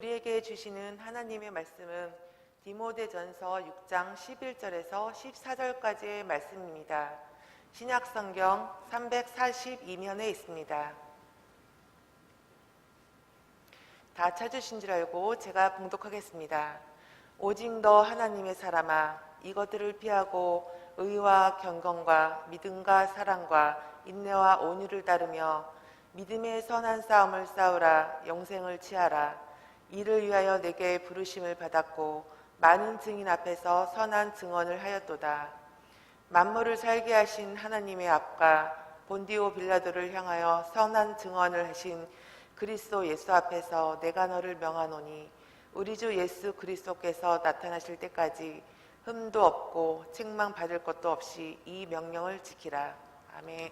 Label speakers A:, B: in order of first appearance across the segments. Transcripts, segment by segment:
A: 우리에게 주시는 하나님의 말씀은 디모데전서 6장 11절에서 14절까지의 말씀입니다. 신약성경 342면에 있습니다. 다 찾으신 줄 알고 제가 봉독하겠습니다. 오직 너 하나님의 사람아, 이것들을 피하고 의와 경건과 믿음과 사랑과 인내와 온유를 따르며 믿음의 선한 싸움을 싸우라. 영생을 취하라. 이를 위하여 내게 부르심을 받았고 많은 증인 앞에서 선한 증언을 하였도다. 만물을 살게 하신 하나님의 앞과 본디오 빌라도를 향하여 선한 증언을 하신 그리스도 예수 앞에서 내가 너를 명하노니 우리 주 예수 그리스도께서 나타나실 때까지 흠도 없고 책망 받을 것도 없이 이 명령을 지키라. 아멘.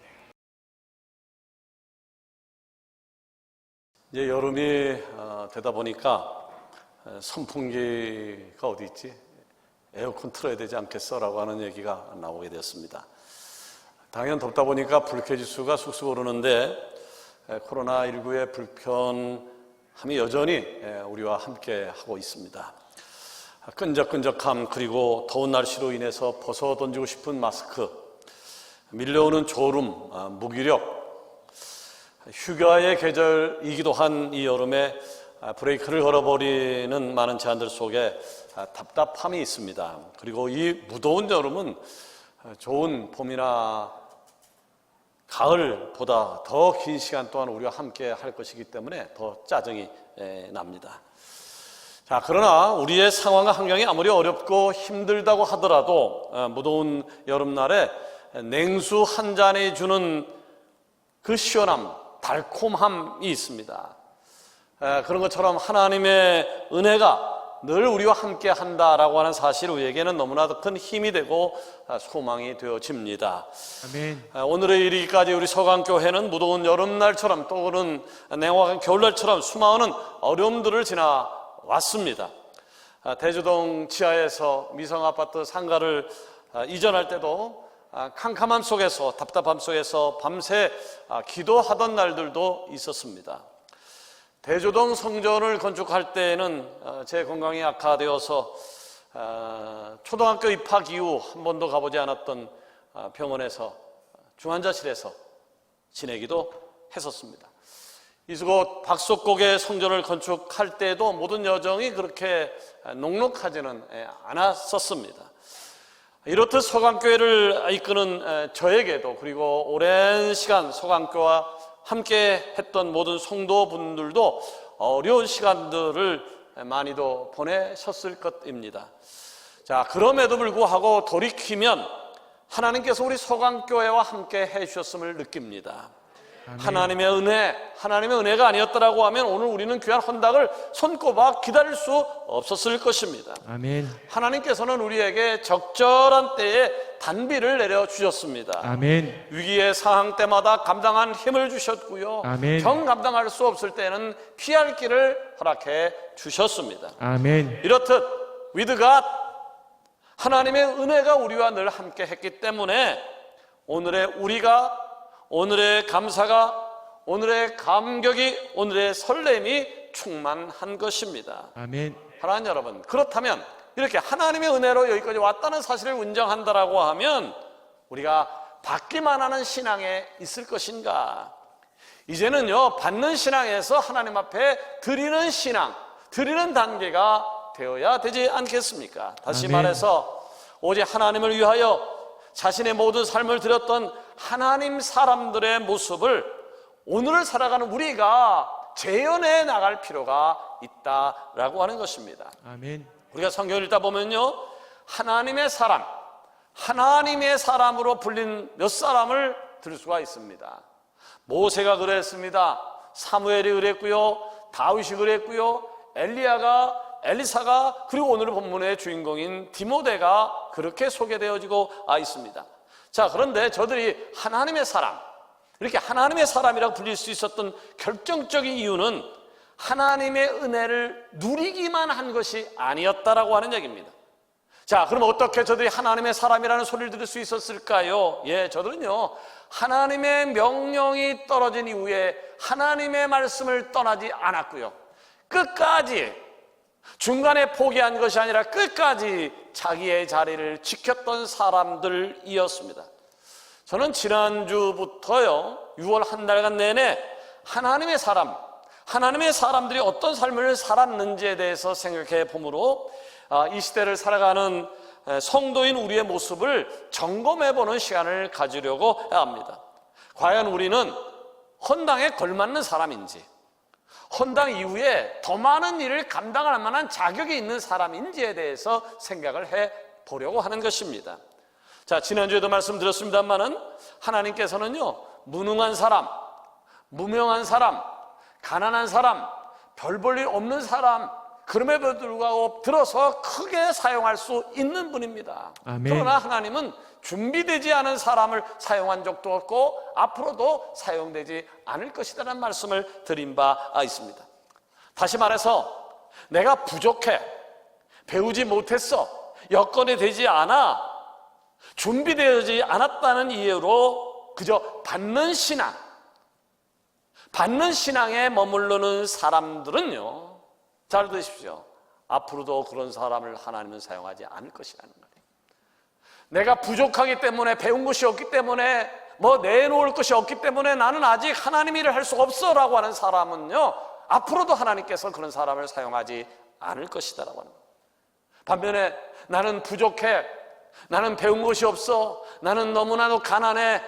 B: 이제 여름이 되다 보니까 선풍기가 어디 있지? 에어컨 틀어야 되지 않겠어? 라고 하는 얘기가 나오게 되었습니다. 당연 덥다 보니까 불쾌지수가 쑥쑥 오르는데 코로나19의 불편함이 여전히 우리와 함께 하고 있습니다. 끈적끈적함, 그리고 더운 날씨로 인해서 벗어 던지고 싶은 마스크, 밀려오는 졸음, 무기력, 휴가의 계절이기도 한 이 여름에 브레이크를 걸어버리는 많은 제안들 속에 답답함이 있습니다. 그리고 이 무더운 여름은 좋은 봄이나 가을보다 더 긴 시간 동안 우리와 함께 할 것이기 때문에 더 짜증이 납니다. 자, 그러나 우리의 상황과 환경이 아무리 어렵고 힘들다고 하더라도 무더운 여름날에 냉수 한 잔이 주는 그 시원함, 달콤함이 있습니다. 그런 것처럼 하나님의 은혜가 늘 우리와 함께 한다라고 하는 사실, 우리에게는 너무나 큰 힘이 되고 소망이 되어집니다.
C: 아멘.
B: 오늘의 이르기까지 우리 서강교회는 무더운 여름날처럼 또는 냉혹한 겨울날처럼 수많은 어려움들을 지나왔습니다. 대주동 지하에서 미성아파트 상가를 이전할 때도 캄캄함 속에서, 답답함 속에서 밤새 기도하던 날들도 있었습니다. 대조동 성전을 건축할 때에는 제 건강이 악화되어서 초등학교 입학 이후 한 번도 가보지 않았던 병원에서, 중환자실에서 지내기도 했었습니다. 이곳 박석곡의 성전을 건축할 때도 모든 여정이 그렇게 녹록하지는 않았었습니다. 이렇듯 서강교회를 이끄는 저에게도, 그리고 오랜 시간 서강교와 함께 했던 모든 성도분들도 어려운 시간들을 많이도 보내셨을 것입니다. 자, 그럼에도 불구하고 돌이키면 하나님께서 우리 서강교회와 함께 해주셨음을 느낍니다. 아멘. 하나님의 은혜가 아니었더라고 하면 오늘 우리는 귀한 헌당을 손꼽아 기다릴 수 없었을 것입니다.
C: 아멘.
B: 하나님께서는 우리에게 적절한 때에 단비를 내려주셨습니다.
C: 아멘.
B: 위기의 상황 때마다 감당한 힘을 주셨고요.
C: 아멘.
B: 경 감당할 수 없을 때는 피할 길을 허락해 주셨습니다.
C: 아멘.
B: 이렇듯 with God, 하나님의 은혜가 우리와 늘 함께 했기 때문에 오늘의 우리가, 오늘의 감사가, 오늘의 감격이, 오늘의 설렘이 충만한 것입니다.
C: 아멘.
B: 사랑하는 여러분, 그렇다면 이렇게 하나님의 은혜로 여기까지 왔다는 사실을 인정한다라고 하면 우리가 받기만 하는 신앙에 있을 것인가? 이제는요, 받는 신앙에서 하나님 앞에 드리는 신앙, 드리는 단계가 되어야 되지 않겠습니까? 다시
C: 아멘.
B: 말해서 오직 하나님을 위하여 자신의 모든 삶을 드렸던 하나님 사람들의 모습을 오늘을 살아가는 우리가 재현해 나갈 필요가 있다라고 하는 것입니다.
C: 아멘.
B: 우리가 성경을 읽다 보면요, 하나님의 사람으로 불린 몇 사람을 들 수가 있습니다. 모세가 그랬습니다. 사무엘이 그랬고요, 다윗이 그랬고요, 엘리사가, 그리고 오늘 본문의 주인공인 디모데가 그렇게 소개되어지고 있습니다. 자, 그런데 저들이 하나님의 사람, 이렇게 하나님의 사람이라고 불릴 수 있었던 결정적인 이유는 하나님의 은혜를 누리기만 한 것이 아니었다라고 하는 얘기입니다. 자, 그럼 어떻게 저들이 하나님의 사람이라는 소리를 들을 수 있었을까요? 저들은요, 하나님의 명령이 떨어진 이후에 하나님의 말씀을 떠나지 않았고요, 끝까지 중간에 포기한 것이 아니라 끝까지 자기의 자리를 지켰던 사람들이었습니다. 저는 지난주부터요 6월 한 달간 내내 하나님의 사람들이 어떤 삶을 살았는지에 대해서 생각해 보므로 이 시대를 살아가는 성도인 우리의 모습을 점검해 보는 시간을 가지려고 합니다. 과연 우리는 헌당에 걸맞는 사람인지, 헌당 이후에 더 많은 일을 감당할 만한 자격이 있는 사람인지에 대해서 생각을 해 보려고 하는 것입니다. 자, 지난주에도 말씀드렸습니다만은 하나님께서는요 무능한 사람, 무명한 사람, 가난한 사람, 별 볼 일 없는 사람, 그럼에도 불구하고 들어서 크게 사용할 수 있는 분입니다.
C: 아멘.
B: 그러나 하나님은 준비되지 않은 사람을 사용한 적도 없고 앞으로도 사용되지 않을 것이라는 말씀을 드린 바 있습니다. 다시 말해서 내가 부족해, 배우지 못했어, 여건이 되지 않아, 준비되지 않았다는 이유로 그저 받는 신앙에 머무르는 사람들은요, 잘 들으십시오. 앞으로도 그런 사람을 하나님은 사용하지 않을 것이라는 거예요. 내가 부족하기 때문에, 배운 것이 없기 때문에, 내놓을 것이 없기 때문에 나는 아직 하나님 일을 할 수 없어 라고 하는 사람은요 앞으로도 하나님께서 그런 사람을 사용하지 않을 것이다라고 하는 거예요. 반면에 나는 부족해, 나는 배운 것이 없어, 나는 너무나도 가난해,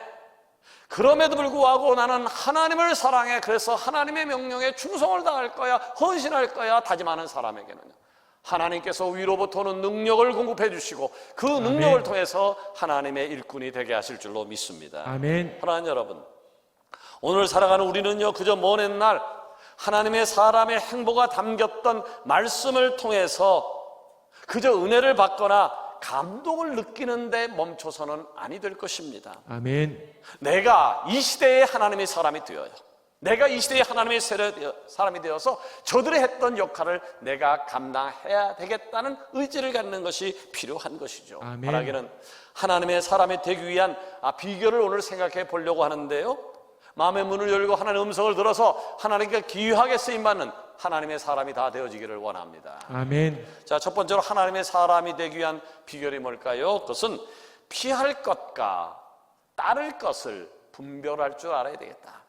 B: 그럼에도 불구하고 나는 하나님을 사랑해, 그래서 하나님의 명령에 충성을 다할 거야, 헌신할 거야 다짐하는 사람에게는요 하나님께서 위로부터 오는 능력을 공급해 주시고 그 능력을
C: 아멘.
B: 통해서 하나님의 일꾼이 되게 하실 줄로 믿습니다.
C: 아멘.
B: 하나님 여러분, 오늘 살아가는 우리는요 그저 먼 옛날 하나님의 사람의 행보가 담겼던 말씀을 통해서 그저 은혜를 받거나 감동을 느끼는 데 멈춰서는 아니 될 것입니다.
C: 아멘.
B: 내가 이 시대의 하나님의 사람이 되어요. 내가 이 시대의 하나님의 사람이 되어서 저들이 했던 역할을 내가 감당해야 되겠다는 의지를 갖는 것이 필요한 것이죠.
C: 아멘.
B: 말하기는 하나님의 사람이 되기 위한 비결을 오늘 생각해 보려고 하는데요, 마음의 문을 열고 하나님의 음성을 들어서 하나님께 귀하게 쓰임받는 하나님의 사람이 다 되어지기를 원합니다.
C: 아멘.
B: 자, 첫 번째로 하나님의 사람이 되기 위한 비결이 뭘까요? 그것은 피할 것과 따를 것을 분별할 줄 알아야 되겠다.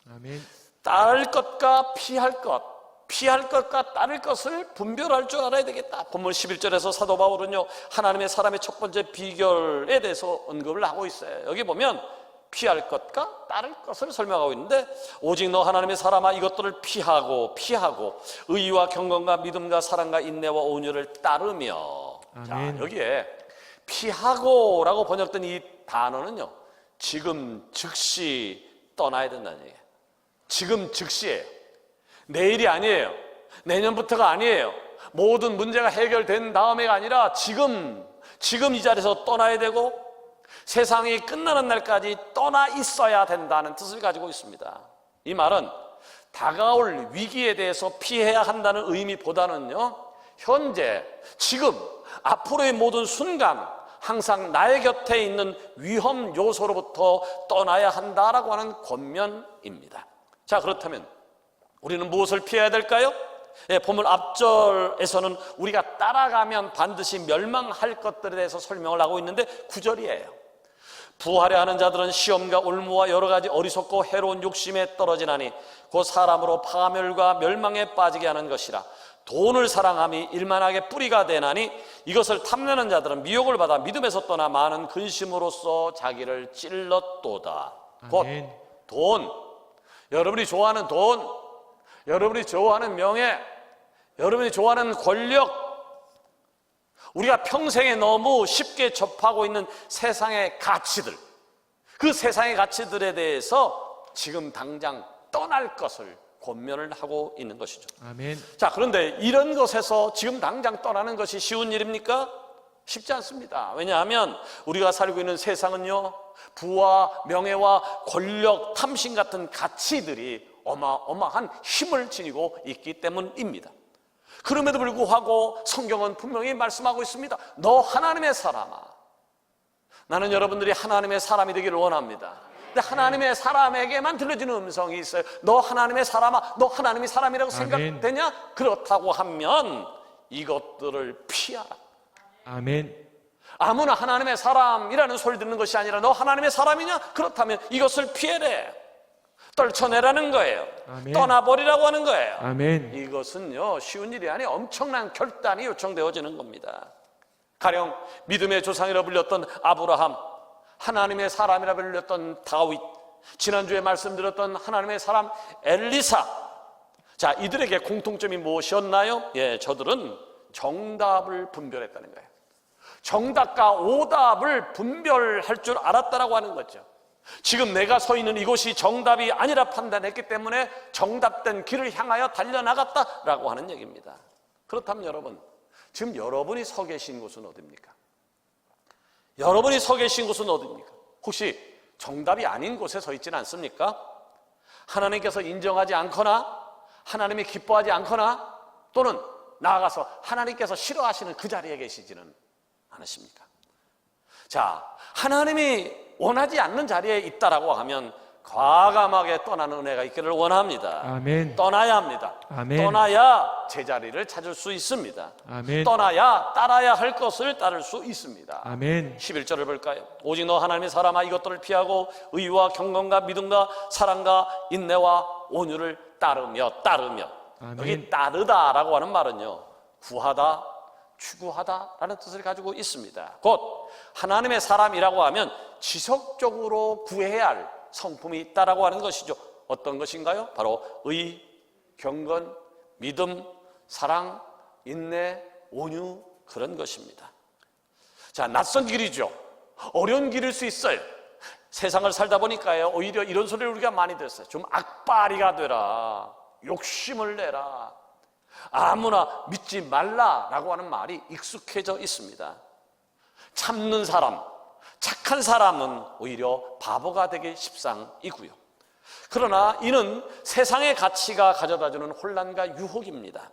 C: 아멘.
B: 따를 것과 피할 것, 피할 것과 따를 것을 분별할 줄 알아야 되겠다. 본문 11절에서 사도 바울은요 하나님의 사람의 첫 번째 비결에 대해서 언급을 하고 있어요. 여기 보면 피할 것과 따를 것을 설명하고 있는데, 오직 너 하나님의 사람아 이것들을 피하고 의와 경건과 믿음과 사랑과 인내와 온유를 따르며.
C: 아멘.
B: 자, 여기에 피하고라고 번역된 이 단어는요 지금 즉시 떠나야 된다는 얘기예요. 지금 즉시예요. 내일이 아니에요. 내년부터가 아니에요. 모든 문제가 해결된 다음에가 아니라 지금 이 자리에서 떠나야 되고 세상이 끝나는 날까지 떠나 있어야 된다는 뜻을 가지고 있습니다. 이 말은 다가올 위기에 대해서 피해야 한다는 의미보다는요 현재, 지금, 앞으로의 모든 순간 항상 나의 곁에 있는 위험 요소로부터 떠나야 한다라고 하는 권면입니다. 자, 그렇다면 우리는 무엇을 피해야 될까요? 본문 앞절에서는 우리가 따라가면 반드시 멸망할 것들에 대해서 설명을 하고 있는데 9절이에요. 부하려 하는 자들은 시험과 올무와 여러 가지 어리석고 해로운 욕심에 떨어지나니 곧 사람으로 파멸과 멸망에 빠지게 하는 것이라. 돈을 사랑함이 일만하게 뿌리가 되나니 이것을 탐내는 자들은 미혹을 받아 믿음에서 떠나 많은 근심으로써 자기를 찔렀도다. 곧
C: 아멘.
B: 돈, 여러분이 좋아하는 돈, 여러분이 좋아하는 명예, 여러분이 좋아하는 권력, 우리가 평생에 너무 쉽게 접하고 있는 세상의 가치들, 그 세상의 가치들에 대해서 지금 당장 떠날 것을 권면을 하고 있는 것이죠.
C: 아멘.
B: 자, 그런데 이런 것에서 지금 당장 떠나는 것이 쉬운 일입니까? 쉽지 않습니다. 왜냐하면 우리가 살고 있는 세상은요 부와 명예와 권력, 탐심 같은 가치들이 어마어마한 힘을 지니고 있기 때문입니다. 그럼에도 불구하고 성경은 분명히 말씀하고 있습니다. 너 하나님의 사람아. 나는 여러분들이 하나님의 사람이 되기를 원합니다. 근데 하나님의 사람에게만 들려지는 음성이 있어요. 너 하나님의 사람아, 너 하나님의 사람이라고
C: 아멘.
B: 생각되냐? 그렇다고 하면 이것들을 피하라.
C: 아멘.
B: 아무나 하나님의 사람이라는 소리 듣는 것이 아니라 너 하나님의 사람이냐? 그렇다면 이것을 피해래. 떨쳐내라는 거예요.
C: 아멘.
B: 떠나버리라고 하는 거예요.
C: 아멘.
B: 이것은요, 쉬운 일이 아니에요. 엄청난 결단이 요청되어지는 겁니다. 가령 믿음의 조상이라 불렸던 아브라함, 하나님의 사람이라 불렸던 다윗, 지난주에 말씀드렸던 하나님의 사람 엘리사. 자, 이들에게 공통점이 무엇이었나요? 예, 저들은 정답을 분별했다는 거예요. 정답과 오답을 분별할 줄 알았다라고 하는 거죠. 지금 내가 서 있는 이곳이 정답이 아니라 판단했기 때문에 정답된 길을 향하여 달려나갔다라고 하는 얘기입니다. 그렇다면 여러분, 지금 여러분이 서 계신 곳은 어디입니까? 여러분이 서 계신 곳은 어디입니까? 혹시 정답이 아닌 곳에 서 있지는 않습니까? 하나님께서 인정하지 않거나 하나님이 기뻐하지 않거나 또는 나아가서 하나님께서 싫어하시는 그 자리에 계시지는 않으십니까? 자, 하나님이 원하지 않는 자리에 있다라고 하면 과감하게 떠나는 은혜가 있기를 원합니다.
C: 아멘.
B: 떠나야 합니다.
C: 아멘.
B: 떠나야 제자리를 찾을 수 있습니다.
C: 아멘.
B: 떠나야 따라야 할 것을 따를 수 있습니다.
C: 아멘.
B: 11절을 볼까요? 오직 너 하나님의 사람아 이것들을 피하고 의와 경건과 믿음과 사랑과 인내와 온유를 따르며
C: 아멘.
B: 여기 따르다라고 하는 말은요, 구하다, 추구하다라는 뜻을 가지고 있습니다. 곧 하나님의 사람이라고 하면 지속적으로 구해야 할 성품이 있다라고 하는 것이죠. 어떤 것인가요? 바로 의, 경건, 믿음, 사랑, 인내, 온유, 그런 것입니다. 자, 낯선 길이죠. 어려운 길일 수 있어요. 세상을 살다 보니까요, 오히려 이런 소리를 우리가 많이 들었어요. 좀 악바리가 되라, 욕심을 내라, 아무나 믿지 말라라고 하는 말이 익숙해져 있습니다. 참는 사람, 착한 사람은 오히려 바보가 되기 십상이고요. 그러나 이는 세상의 가치가 가져다주는 혼란과 유혹입니다.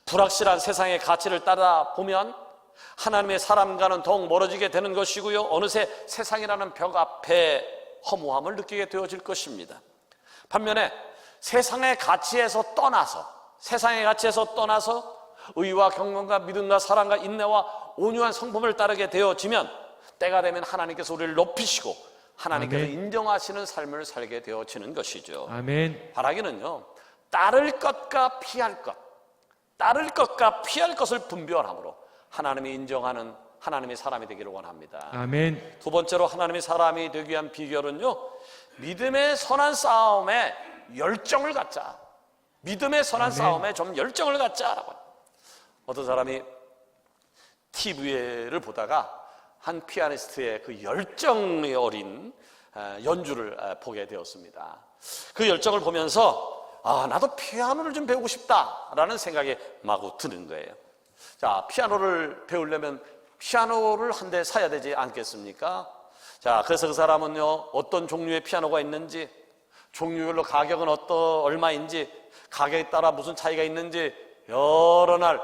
B: 불확실한 세상의 가치를 따라 보면 하나님의 사람과는 더욱 멀어지게 되는 것이고요, 어느새 세상이라는 벽 앞에 허무함을 느끼게 되어질 것입니다. 반면에 세상의 가치에서 떠나서 의와 경건과 믿음과 사랑과 인내와 온유한 성품을 따르게 되어지면 때가 되면 하나님께서 우리를 높이시고 하나님께서
C: 아멘.
B: 인정하시는 삶을 살게 되어지는 것이죠.
C: 아멘.
B: 바라기는요, 따를 것과 피할 것을 분별함으로 하나님이 인정하는 하나님의 사람이 되기를 원합니다.
C: 아멘.
B: 두 번째로 하나님의 사람이 되기 위한 비결은요, 믿음의 선한 싸움에 열정을 갖자. 믿음의 선한
C: 아멘.
B: 싸움에 좀 열정을 갖자라고. 어떤 사람이 TV를 보다가 한 피아니스트의 그 열정이 어린 연주를 보게 되었습니다. 그 열정을 보면서 나도 피아노를 좀 배우고 싶다라는 생각이 마구 드는 거예요. 자, 피아노를 배우려면 피아노를 한 대 사야 되지 않겠습니까? 자, 그래서 그 사람은요, 어떤 종류의 피아노가 있는지, 종류별로 가격은 얼마인지, 가격에 따라 무슨 차이가 있는지 여러 날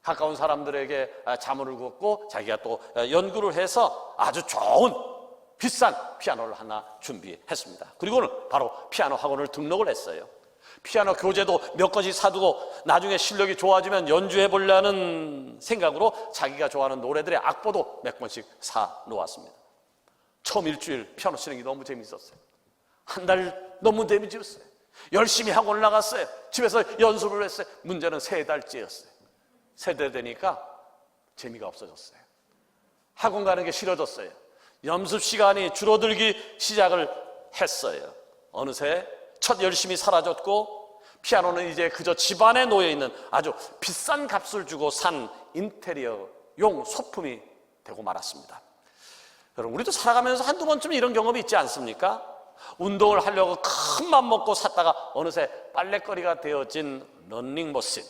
B: 가까운 사람들에게 자문을 걷고 자기가 또 연구를 해서 아주 좋은 비싼 피아노를 하나 준비했습니다. 그리고는 바로 피아노 학원을 등록을 했어요. 피아노 교재도 몇 가지 사두고 나중에 실력이 좋아지면 연주해 보려는 생각으로 자기가 좋아하는 노래들의 악보도 몇 권씩 사 놓았습니다. 처음 일주일 피아노 치는 게 너무 재밌었어요. 한 달 너무 재밌었어요. 열심히 학원을 나갔어요. 집에서 연습을 했어요. 문제는 3달째였어요. 3달 되니까 재미가 없어졌어요. 학원 가는 게 싫어졌어요. 연습 시간이 줄어들기 시작을 했어요. 어느새 첫 열심이 사라졌고 피아노는 이제 그저 집안에 놓여있는 아주 비싼 값을 주고 산 인테리어용 소품이 되고 말았습니다. 여러분, 우리도 살아가면서 한두 번쯤 이런 경험이 있지 않습니까? 운동을 하려고 큰 맘 먹고 샀다가 어느새 빨래거리가 되어진 러닝머신,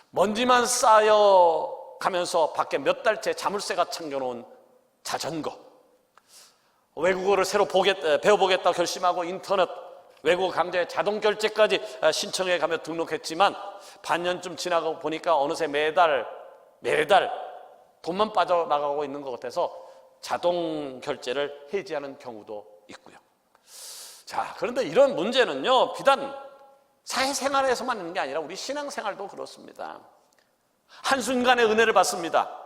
B: 먼지만 쌓여 가면서 밖에 몇 달째 자물쇠가 잠겨놓은 자전거, 외국어를 새로 배워보겠다 결심하고 인터넷 외국어 강좌에 자동 결제까지 신청해 가며 등록했지만 반년쯤 지나고 보니까 어느새 매달 돈만 빠져나가고 있는 것 같아서 자동 결제를 해지하는 경우도 있고요. 자, 그런데 이런 문제는요, 비단 사회생활에서만 있는 게 아니라 우리 신앙생활도 그렇습니다. 한순간에 은혜를 받습니다.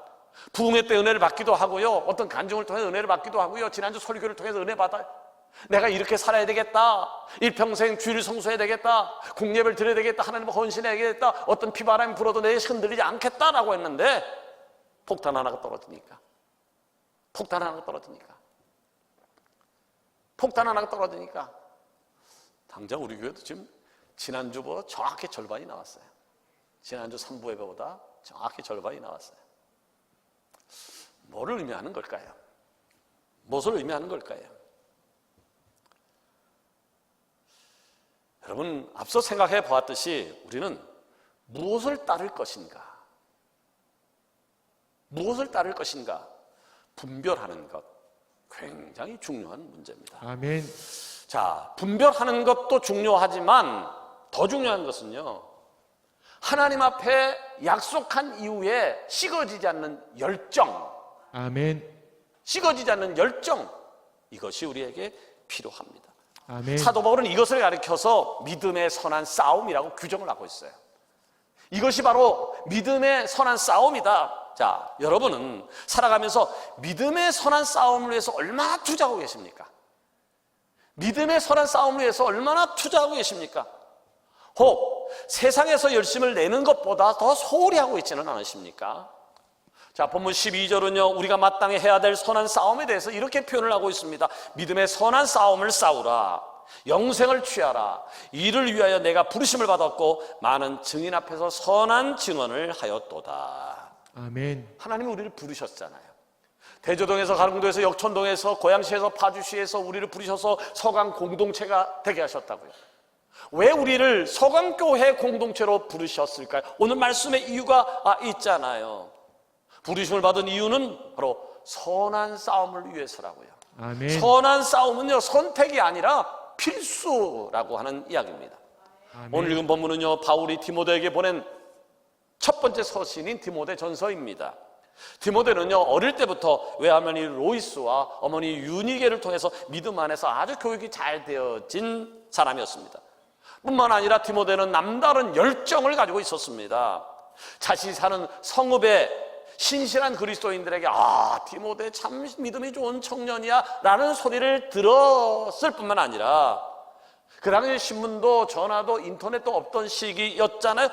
B: 부흥회 때 은혜를 받기도 하고요, 어떤 간증을 통해서 은혜를 받기도 하고요, 지난주 설교를 통해서 은혜 받아요. 내가 이렇게 살아야 되겠다, 일평생 주일을 성수해야 되겠다, 공예를 드려야 되겠다, 하나님을 헌신해야 되겠다, 어떤 비바람이 불어도 내 흔들리지 않겠다라고 했는데 폭탄 하나가 떨어지니까 당장 우리 교회도 지금 지난주보다 정확히 절반이 나왔어요. 지난주 3부 예배보다 정확히 절반이 나왔어요. 뭐를 의미하는 걸까요? 무엇을 의미하는 걸까요? 여러분, 앞서 생각해 보았듯이 우리는 무엇을 따를 것인가? 분별하는 것, 굉장히 중요한 문제입니다.
C: 아멘.
B: 자, 분별하는 것도 중요하지만 더 중요한 것은요, 하나님 앞에 약속한 이후에 식어지지 않는 열정,
C: 아멘.
B: 이것이 우리에게 필요합니다.
C: 아멘.
B: 사도 바울은 이것을 가리켜서 믿음의 선한 싸움이라고 규정을 하고 있어요. 이것이 바로 믿음의 선한 싸움이다. 자, 여러분은 살아가면서 믿음의 선한 싸움을 위해서 얼마나 투자하고 계십니까? 믿음의 선한 싸움을 위해서 얼마나 투자하고 계십니까? 혹 세상에서 열심을 내는 것보다 더 소홀히 하고 있지는 않으십니까? 자, 본문 12절은요, 우리가 마땅히 해야 될 선한 싸움에 대해서 이렇게 표현을 하고 있습니다. 믿음의 선한 싸움을 싸우라, 영생을 취하라. 이를 위하여 내가 부르심을 받았고 많은 증인 앞에서 선한 증언을 하였도다.
C: 아멘.
B: 하나님이 우리를 부르셨잖아요. 대저동에서 가릉도에서 역촌동에서 고양시에서 파주시에서 우리를 부르셔서 서강 공동체가 되게 하셨다고요. 왜 우리를 서강교회 공동체로 부르셨을까요? 오늘 말씀의 이유가 있잖아요. 부르심을 받은 이유는 바로 선한 싸움을 위해서라고요.
C: 아멘.
B: 선한 싸움은요, 선택이 아니라 필수라고 하는 이야기입니다.
C: 아멘.
B: 오늘 읽은 본문은요, 바울이 디모데에게 보낸 첫 번째 서신인 디모데 전서입니다. 디모데는요, 어릴 때부터 외할머니 로이스와 어머니 유니게를 통해서 믿음 안에서 아주 교육이 잘 되어진 사람이었습니다. 뿐만 아니라 디모데는 남다른 열정을 가지고 있었습니다. 자신이 사는 성읍에 신실한 그리스도인들에게 디모데 참 믿음이 좋은 청년이야 라는 소리를 들었을 뿐만 아니라 그 당시 신문도 전화도 인터넷도 없던 시기였잖아요.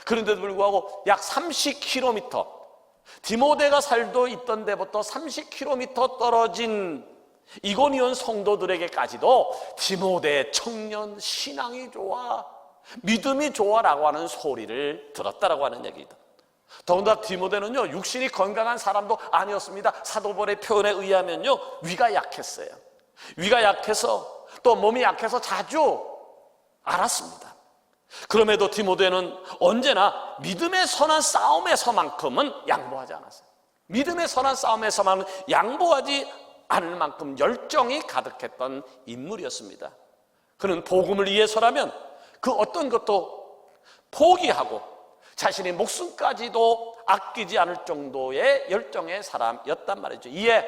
B: 그런데도 불구하고 약 30km, 디모데가 살도 있던 데부터 30km 떨어진 이고니온 성도들에게까지도 디모데 청년 신앙이 좋아, 믿음이 좋아라고 하는 소리를 들었다라고 하는 얘기입니다. 더군다나 디모데는요, 육신이 건강한 사람도 아니었습니다. 사도 바울의 표현에 의하면요, 위가 약했어요. 위가 약해서 또 몸이 약해서 자주 앓았습니다. 그럼에도 디모데는 언제나 믿음의 선한 싸움에서만큼은 양보하지 않았어요. 믿음의 선한 싸움에서만은 양보하지 않을 만큼 열정이 가득했던 인물이었습니다. 그는 복음을 위해서라면 그 어떤 것도 포기하고 자신의 목숨까지도 아끼지 않을 정도의 열정의 사람이었단 말이죠. 이에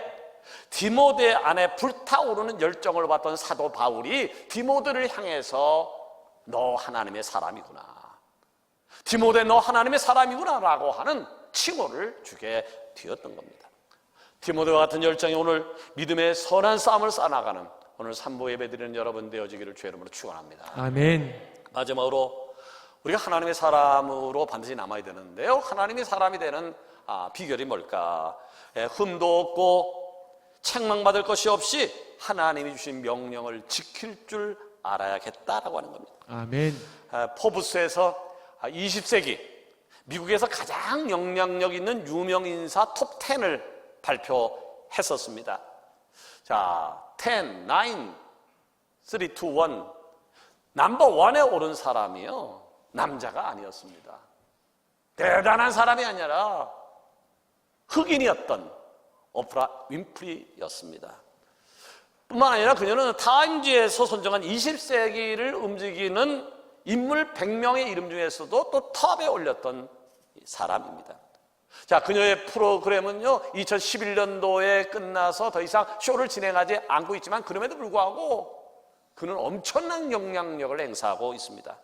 B: 디모데 안에 불타오르는 열정을 봤던 사도 바울이 디모데를 향해서 너 하나님의 사람이구나, 디모데 너 하나님의 사람이구나 라고 하는 칭호를 주게 되었던 겁니다. 디모데와 같은 열정이 오늘 믿음의 선한 싸움을 쌓아나가는 오늘 3부 예배드리는 여러분 되어지기를 주의 이름으로 축원합니다.
C: 아멘.
B: 마지막으로 우리가 하나님의 사람으로 반드시 남아야 되는데요, 하나님의 사람이 되는 비결이 뭘까? 흠도 없고 책망받을 것이 없이 하나님이 주신 명령을 지킬 줄 알아야겠다라고 하는 겁니다.
C: 아멘.
B: 포브스에서 20세기 미국에서 가장 영향력 있는 유명 인사 톱 10을 발표했었습니다. 자, 10, 9, 3, 2, 1 넘버 1에 오른 사람이요, 남자가 아니었습니다. 대단한 사람이 아니라 흑인이었던 오프라 윈프리였습니다. 뿐만 아니라 그녀는 타임지에서 선정한 20세기를 움직이는 인물 100명의 이름 중에서도 또 탑에 올렸던 사람입니다. 자, 그녀의 프로그램은요 2011년도에 끝나서 더 이상 쇼를 진행하지 않고 있지만 그럼에도 불구하고 그는 엄청난 영향력을 행사하고 있습니다.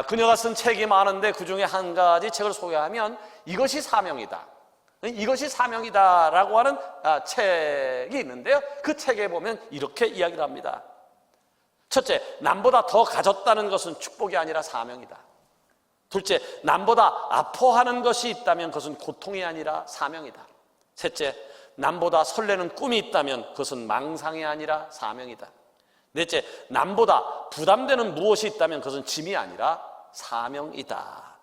B: 그녀가 쓴 책이 많은데 그 중에 한 가지 책을 소개하면 이것이 사명이다, 이것이 사명이다라고 하는 책이 있는데요, 그 책에 보면 이렇게 이야기를 합니다. 첫째, 남보다 더 가졌다는 것은 축복이 아니라 사명이다. 둘째, 남보다 아파하는 것이 있다면 그것은 고통이 아니라 사명이다. 셋째, 남보다 설레는 꿈이 있다면 그것은 망상이 아니라 사명이다. 넷째, 남보다 부담되는 무엇이 있다면 그것은 짐이 아니라 사명이다.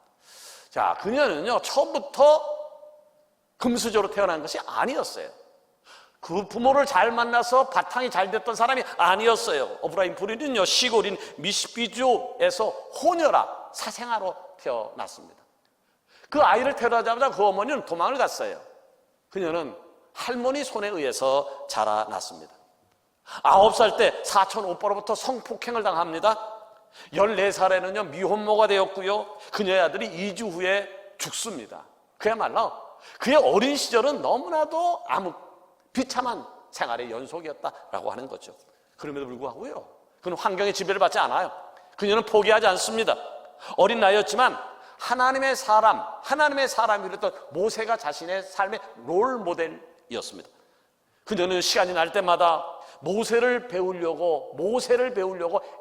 B: 자, 그녀는요 처음부터 금수저로 태어난 것이 아니었어요. 그 부모를 잘 만나서 바탕이 잘 됐던 사람이 아니었어요. 오프라인 프리는요 시골인 미시피주에서 호녀라 사생아로 태어났습니다. 그 아이를 태어나자마자 그 어머니는 도망을 갔어요. 그녀는 할머니 손에 의해서 자라났습니다. 9살 때 사촌 오빠로부터 성폭행을 당합니다. 14살에는요 미혼모가 되었고요, 그녀의 아들이 2주 후에 죽습니다. 그야말로 그의 어린 시절은 너무나도 비참한 생활의 연속이었다라고 하는 거죠. 그럼에도 불구하고요 그는 환경의 지배를 받지 않아요. 그녀는 포기하지 않습니다. 어린 나이였지만 하나님의 사람이 그랬던 모세가 자신의 삶의 롤 모델이었습니다. 그녀는 시간이 날 때마다 모세를 배우려고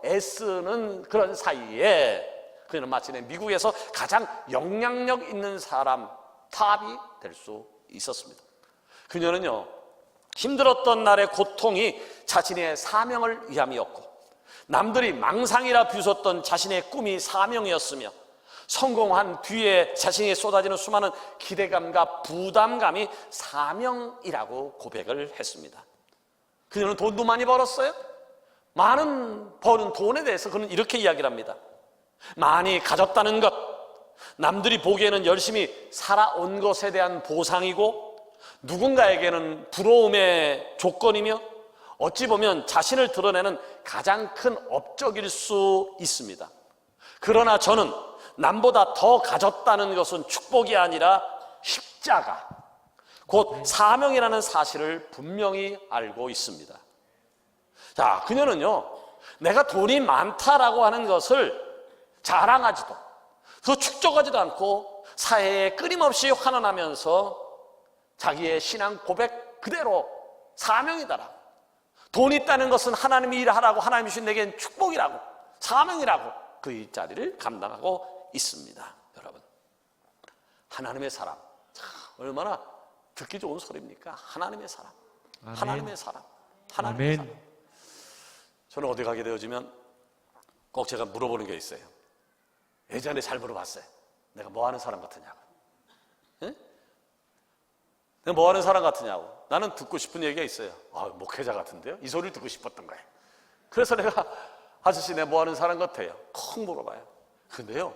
B: 애쓰는 그런 사이에 그녀는 마침내 미국에서 가장 영향력 있는 사람 탑이 될 수 있었습니다. 그녀는요 힘들었던 날의 고통이 자신의 사명을 위함이었고, 남들이 망상이라 비웃었던 자신의 꿈이 사명이었으며, 성공한 뒤에 자신이 쏟아지는 수많은 기대감과 부담감이 사명이라고 고백을 했습니다. 그녀는 돈도 많이 벌었어요. 많은 버는 돈에 대해서 그는 이렇게 이야기를 합니다. 많이 가졌다는 것, 남들이 보기에는 열심히 살아온 것에 대한 보상이고, 누군가에게는 부러움의 조건이며, 어찌 보면 자신을 드러내는 가장 큰 업적일 수 있습니다. 그러나 저는 남보다 더 가졌다는 것은 축복이 아니라 십자가, 곧 사명이라는 사실을 분명히 알고 있습니다. 자, 그녀는요 내가 돈이 많다라고 하는 것을 자랑하지도 그 축적하지도 않고 사회에 끊임없이 환원하면서 자기의 신앙 고백 그대로 사명이다라, 돈 있다는 것은 하나님이 일하라고, 하나님이 주신 내겐 축복이라고, 사명이라고 그 일자리를 감당하고 있습니다. 여러분, 하나님의 사람, 얼마나 듣기 좋은 소리입니까? 하나님의 사람,
C: 아멘.
B: 하나님의 사람, 하나님의
C: 아멘.
B: 사람. 저는 어디 가게 되어지면 꼭 제가 물어보는 게 있어요. 예전에 잘 물어봤어요. 내가 뭐 하는 사람 같으냐고. 예? 내가 뭐 하는 사람 같으냐고. 나는 듣고 싶은 얘기가 있어요. 목회자 같은데요? 이 소리를 듣고 싶었던 거예요. 그래서 내가 아저씨 내가 뭐 하는 사람 같아요? 콕 물어봐요. 근데요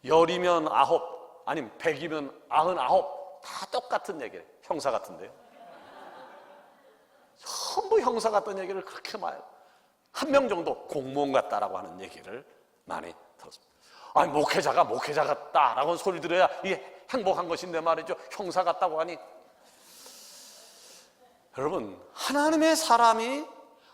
B: 10이면 9, 아니면 100이면 99, 다 똑같은 얘기예요. 형사 같은데요. 전부 형사 같던 얘기를 그렇게 많이, 한 명 정도 공무원 같다라고 하는 얘기를 많이 들었습니다. 아니 목회자가 목회자 같다라고 소리 들어야 이게 행복한 것인데 말이죠. 형사 같다고 하니. 여러분, 하나님의 사람이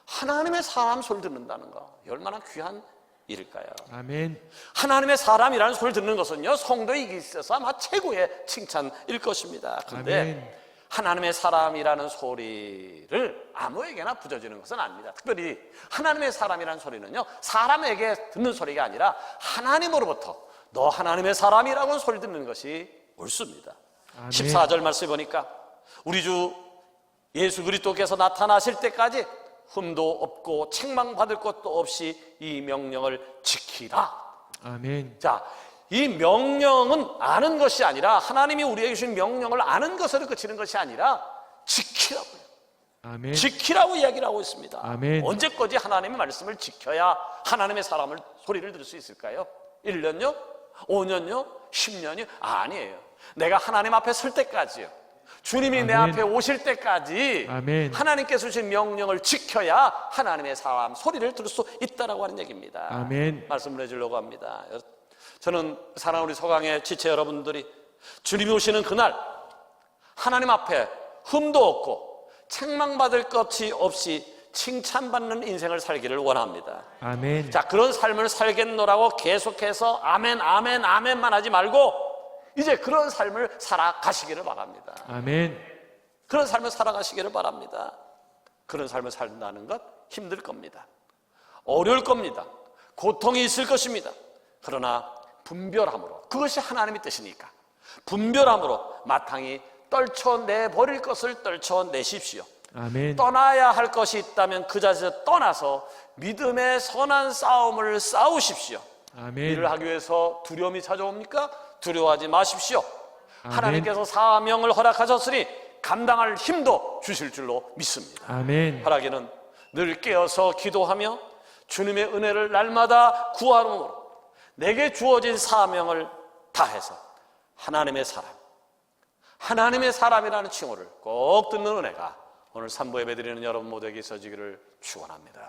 B: 하나님의 사람 소리 듣는다는 거 얼마나 귀한 일일까요?
C: 아멘.
B: 하나님의 사람이라는 소리를 듣는 것은요 성도에게 있어서 아마 최고의 칭찬일 것입니다. 그런데
C: 아멘.
B: 하나님의 사람이라는 소리를 아무에게나 붙여주는 것은 아닙니다. 특별히 하나님의 사람이라는 소리는요 사람에게 듣는 소리가 아니라 하나님으로부터 너 하나님의 사람이라고 소리 듣는 것이 옳습니다.
C: 아멘.
B: 14절 말씀해 보니까 우리 주 예수 그리스도께서 나타나실 때까지 흠도 없고 책망받을 것도 없이 이 명령을 지키라.
C: 아멘.
B: 자, 이 명령은 아는 것이 아니라, 하나님이 우리에게 주신 명령을 아는 것으로 그치는 것이 아니라 지키라고요.
C: 아멘.
B: 지키라고 이야기를 하고 있습니다.
C: 아멘.
B: 언제까지 하나님의 말씀을 지켜야 하나님의 사람을 소리를 들을 수 있을까요? 1년요? 5년요? 10년이요? 아니에요. 내가 하나님 앞에 설 때까지요. 주님이 내
C: 아멘.
B: 앞에 오실 때까지
C: 아멘.
B: 하나님께서 주신 명령을 지켜야 하나님의 사람 소리를 들을 수 있다라고 하는 얘기입니다.
C: 아멘.
B: 말씀을 해주려고 합니다. 저는 사랑하는 우리 서강의 지체 여러분들이 주님이 오시는 그날 하나님 앞에 흠도 없고 책망받을 것이 없이 칭찬받는 인생을 살기를 원합니다.
C: 아멘.
B: 자, 그런 삶을 살겠노라고 계속해서 아멘 아멘 아멘만 하지 말고 이제 그런 삶을 살아가시기를 바랍니다.
C: 아멘.
B: 그런 삶을 살아가시기를 바랍니다. 그런 삶을 산다는 것 힘들 겁니다. 어려울 겁니다. 고통이 있을 것입니다. 그러나 분별함으로, 그것이 하나님의 뜻이니까 분별함으로 마땅히 떨쳐내버릴 것을 떨쳐내십시오.
C: 아멘.
B: 떠나야 할 것이 있다면 그 자리에서 떠나서 믿음의 선한 싸움을 싸우십시오.
C: 아멘.
B: 일을 하기 위해서 두려움이 찾아옵니까? 두려워하지 마십시오.
C: 아멘.
B: 하나님께서 사명을 허락하셨으니 감당할 힘도 주실 줄로 믿습니다.
C: 아멘.
B: 바라기는 늘 깨어서 기도하며 주님의 은혜를 날마다 구하므로 내게 주어진 사명을 다해서 하나님의 사람이라는 칭호를 꼭 듣는 은혜가 오늘 3부 예배드리는 여러분 모두에게 있어지기를 축원합니다.